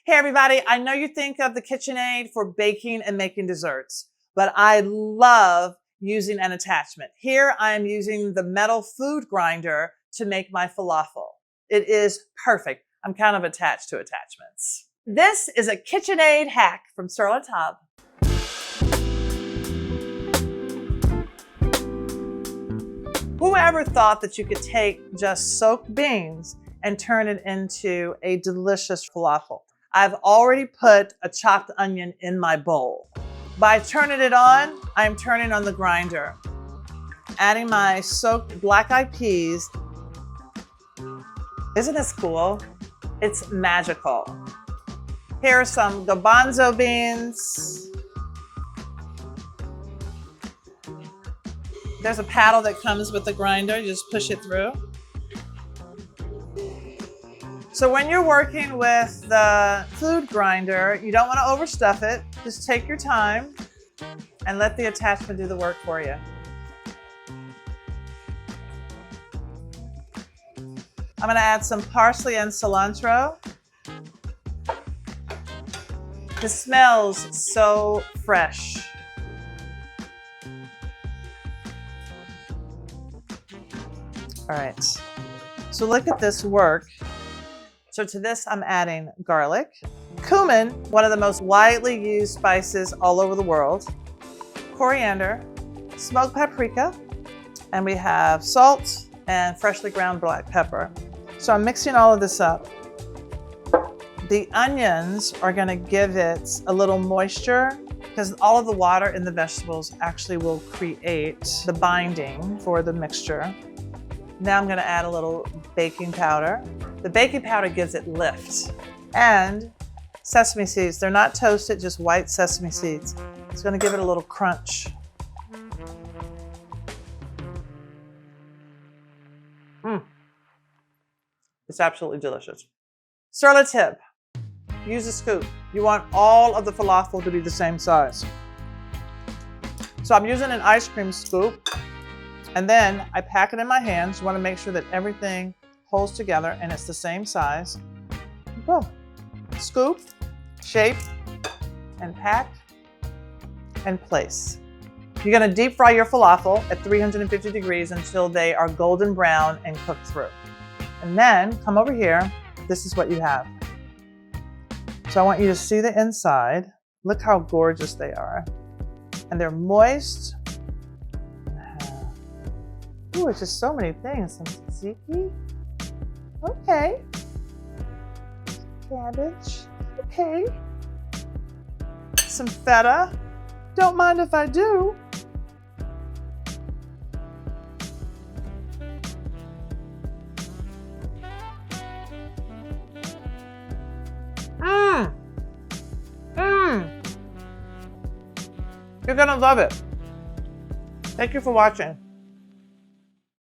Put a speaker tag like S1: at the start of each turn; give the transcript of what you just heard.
S1: Hey everybody, I know you think of the KitchenAid for baking and making desserts, but I love using an attachment. Here I am using the metal food grinder to make my falafel. It is perfect. I'm kind of attached to attachments. This is a KitchenAid hack from Sur La Table. Whoever thought that you could take just soaked beans and turn it into a delicious falafel? I've already put a chopped onion in my bowl. By turning it on, I'm turning on the grinder, adding my soaked black-eyed peas. Isn't this cool? It's magical. Here are some garbanzo beans. There's a paddle that comes with the grinder. You just push it through. So when you're working with the food grinder, you don't want to overstuff it. Just take your time and let the attachment do the work for you. I'm going to add some parsley and cilantro. This smells so fresh. All right, so look at this work. So to this, I'm adding garlic, cumin, one of the most widely used spices all over the world, coriander, smoked paprika, and we have salt and freshly ground black pepper. So I'm mixing all of this up. The onions are going to give it a little moisture because all of the water in the vegetables actually will create the binding for the mixture. Now I'm going to add a little baking powder. The baking powder gives it lift. And sesame seeds. They're not toasted, just white sesame seeds. It's going to give it a little crunch. It's absolutely delicious. Sur La Table. Use a scoop. You want all of the falafel to be the same size. So I'm using an ice cream scoop. And then I pack it in my hands. You want to make sure that everything holds together and it's the same size. Boom. Scoop, shape, and pack, and place. You're going to deep fry your falafel at 350 degrees until they are golden brown and cooked through. And then come over here. This is what you have. So I want you to see the inside. Look how gorgeous they are. And they're moist. Ooh, it's just so many things. Some tzatziki. Okay. Cabbage. Okay. Some feta. Don't mind if I do. You're gonna love it. Thank you for watching.